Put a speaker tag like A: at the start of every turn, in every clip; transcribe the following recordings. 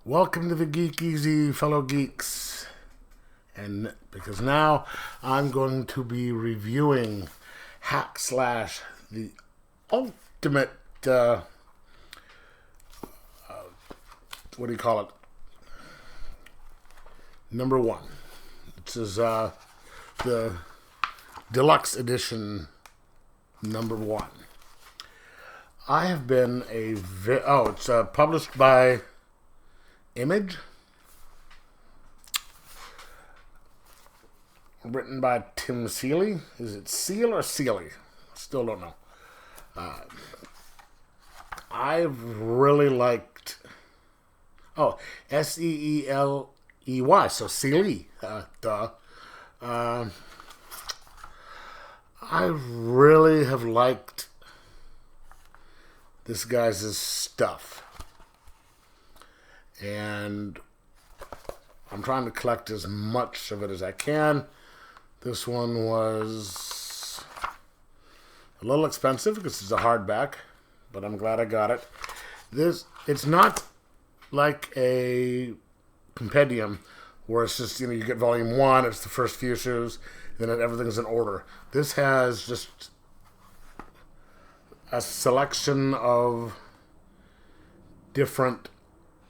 A: Welcome to the Geek Easy, fellow geeks. And because now I'm going to be reviewing Hack Slash, the ultimate, what do you call it? Number one. This is the Deluxe Edition number one. I have been it's published by Image, written by Tim Seeley. Is it Seal or Seeley? Still don't know. I've really liked. Oh, Seeley. So Seeley. I really have liked this guy's stuff. And I'm trying to collect as much of it as I can. This one was a little expensive because it's a hardback, but I'm glad I got it. It's not like a compendium where it's just, you get volume one, it's the first few issues, and then everything's in order. This has just a selection of different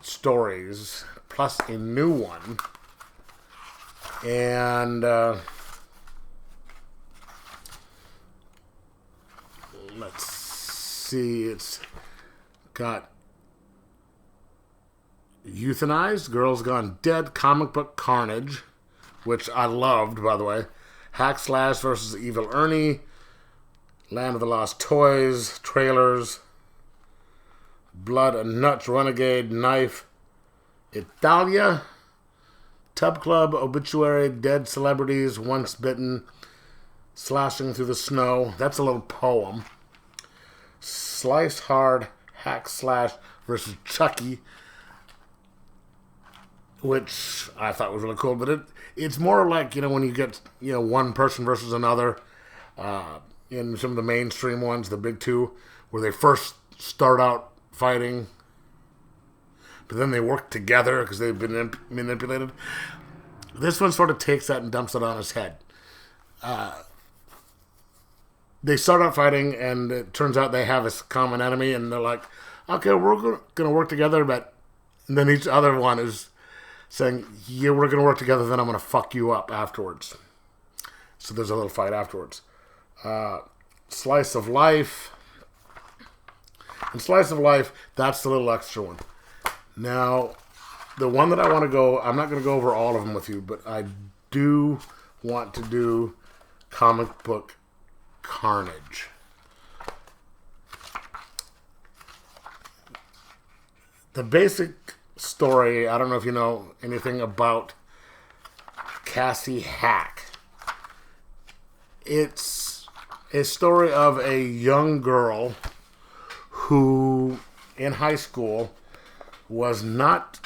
A: stories plus a new one, and let's see, it's got Euthanized, Girls Gone Dead, Comic Book Carnage, which I loved, by the way, Hack Slash versus Evil Ernie, Land of the Lost Toys, Trailers, Blood and Nuts, Renegade, Knife, Italia, Tub Club, Obituary, Dead Celebrities, Once Bitten, Slashing Through the Snow. That's a little poem. Slice Hard, Hack Slash versus Chucky, which I thought was really cool. But it's more like, when you get, one person versus another. In some of the mainstream ones, the big two, where they first start out fighting, but then they work together because they've been manipulated. This one sort of takes that and dumps it on his head. They start out fighting, and it turns out they have a common enemy, and they're like, okay, we're going to work together, but and then each other one is saying, yeah, we're going to work together, then I'm going to fuck you up afterwards. So there's a little fight afterwards. Slice of Life. And Slice of Life, that's the little extra one. Now, the one that I want to go, I'm not going to go over all of them with you, but I do want to do Comic Book Carnage. The basic story, I don't know if you know anything about Cassie Hack. It's a story of a young girl who, in high school, was not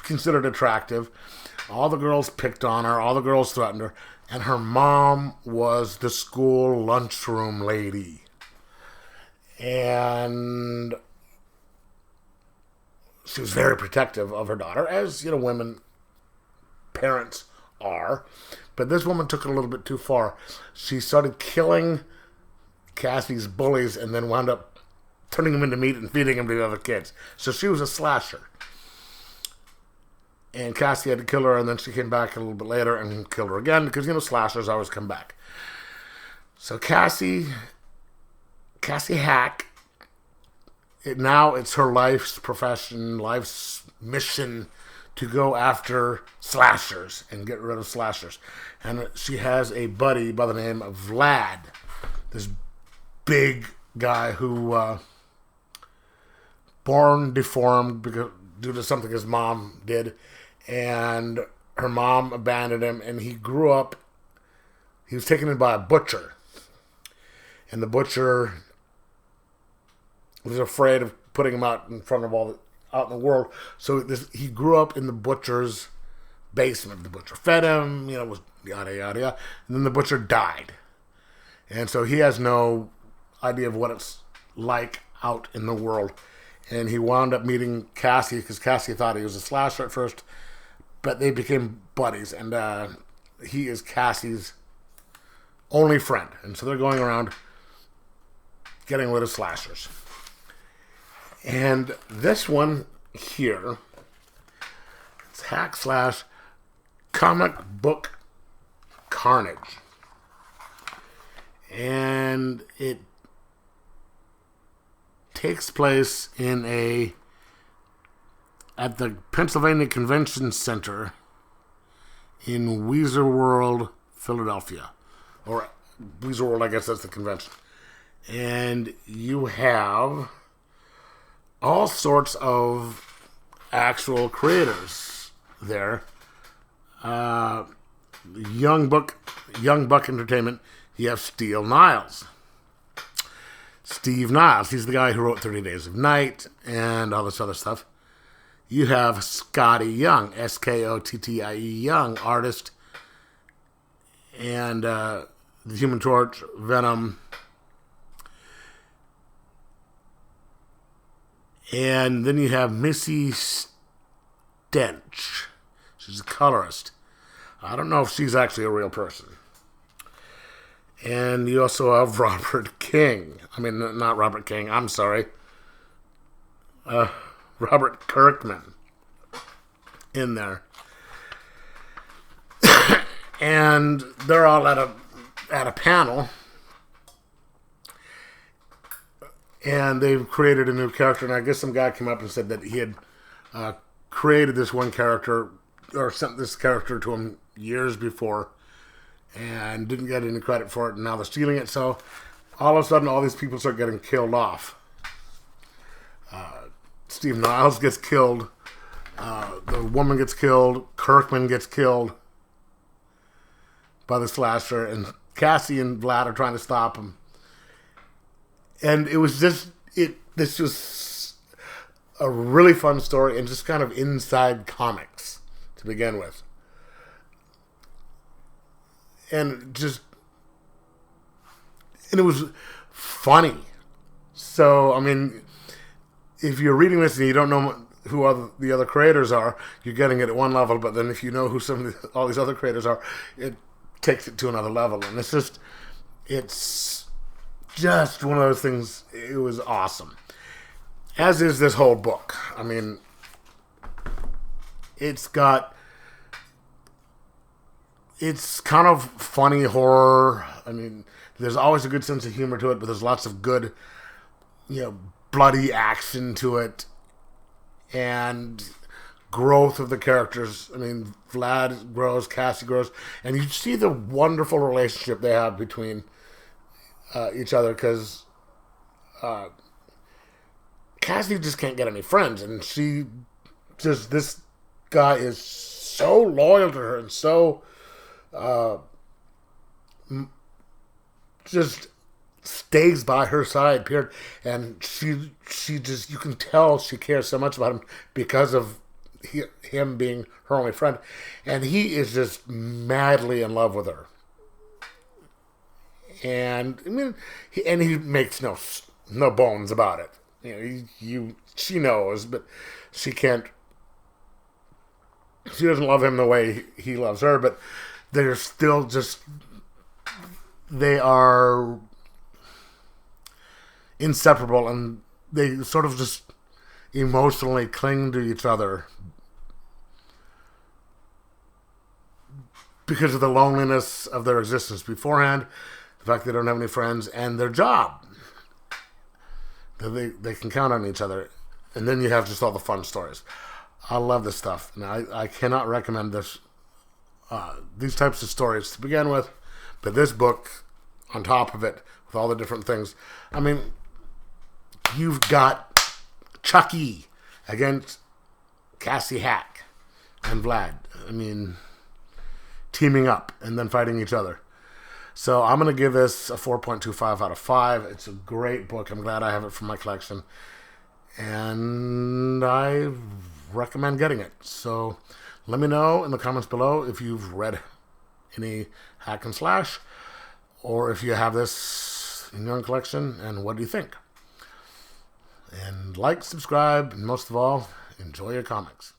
A: considered attractive. All the girls picked on her. All the girls threatened her. And her mom was the school lunchroom lady. And she was very protective of her daughter, as, women, parents are. But this woman took it a little bit too far. She started killing Cassie's bullies and then wound up turning them into meat and feeding them to the other kids. So she was a slasher. And Cassie had to kill her, and then she came back a little bit later and killed her again because, slashers always come back. So Cassie Hack, now it's her life's profession, life's mission to go after slashers and get rid of slashers. And she has a buddy by the name of Vlad, this big guy who born deformed due to something his mom did, and her mom abandoned him, and he grew up, he was taken in by a butcher, and the butcher was afraid of putting him out in front of out in the world, so he grew up in the butcher's basement. The butcher fed him, was yada yada yada, and then the butcher died, and so he has no idea of what it's like out in the world. And he wound up meeting Cassie because Cassie thought he was a slasher at first, but they became buddies, and he is Cassie's only friend. And so they're going around getting rid of slashers. And this one here, it's hack slash comic book carnage. And it takes place at the Pennsylvania Convention Center in Weezer World, Philadelphia. Or Weezer World, I guess that's the convention. And you have all sorts of actual creators there. Young Buck Entertainment, you have Steve Niles. He's the guy who wrote 30 Days of Night and all this other stuff. You have Scotty Young, Skottie Young, artist, and the Human Torch, Venom. And then you have Missy Stench. She's a colorist. I don't know if she's actually a real person. And you also have Robert King. I mean, not Robert King, I'm sorry. Robert Kirkman in there. And they're all at a panel. And they've created a new character. And I guess some guy came up and said that he had created this one character, or sent this character to him years before, and didn't get any credit for it, and now they're stealing it. So all of a sudden, all these people start getting killed off. Steve Niles gets killed. The woman gets killed. Kirkman gets killed by the slasher, and Cassie and Vlad are trying to stop him. And it was just this was a really fun story, and just kind of inside comics to begin with. And it was funny. So, I mean, if you're reading this and you don't know who the other creators are, you're getting it at one level, but then if you know who all these other creators are, it takes it to another level. And it's just one of those things. It was awesome. As is this whole book. I mean, it's kind of funny horror. I mean, there's always a good sense of humor to it, but there's lots of good, bloody action to it, and growth of the characters. I mean, Vlad grows, Cassie grows, and you see the wonderful relationship they have between each other, because Cassie just can't get any friends, and this guy is so loyal to her and so just stays by her side, period. And she just, you can tell she cares so much about him because of him being her only friend, and he is just madly in love with her. And I mean, he makes no bones about it. She knows, but she can't. She doesn't love him the way he loves her, but they're still they are inseparable, and they sort of just emotionally cling to each other because of the loneliness of their existence beforehand, the fact they don't have any friends, and their job. They can count on each other. And then you have just all the fun stories. I love this stuff. And I cannot recommend these types of stories to begin with, but this book on top of it with all the different things. I mean, you've got Chucky against Cassie Hack and Vlad. I mean, teaming up and then fighting each other. So I'm going to give this a 4.25 out of 5. It's a great book. I'm glad I have it from my collection. And I recommend getting it. So let me know in the comments below if you've read any hack and slash, or if you have this in your own collection, and what do you think? And like, subscribe, and most of all, enjoy your comics.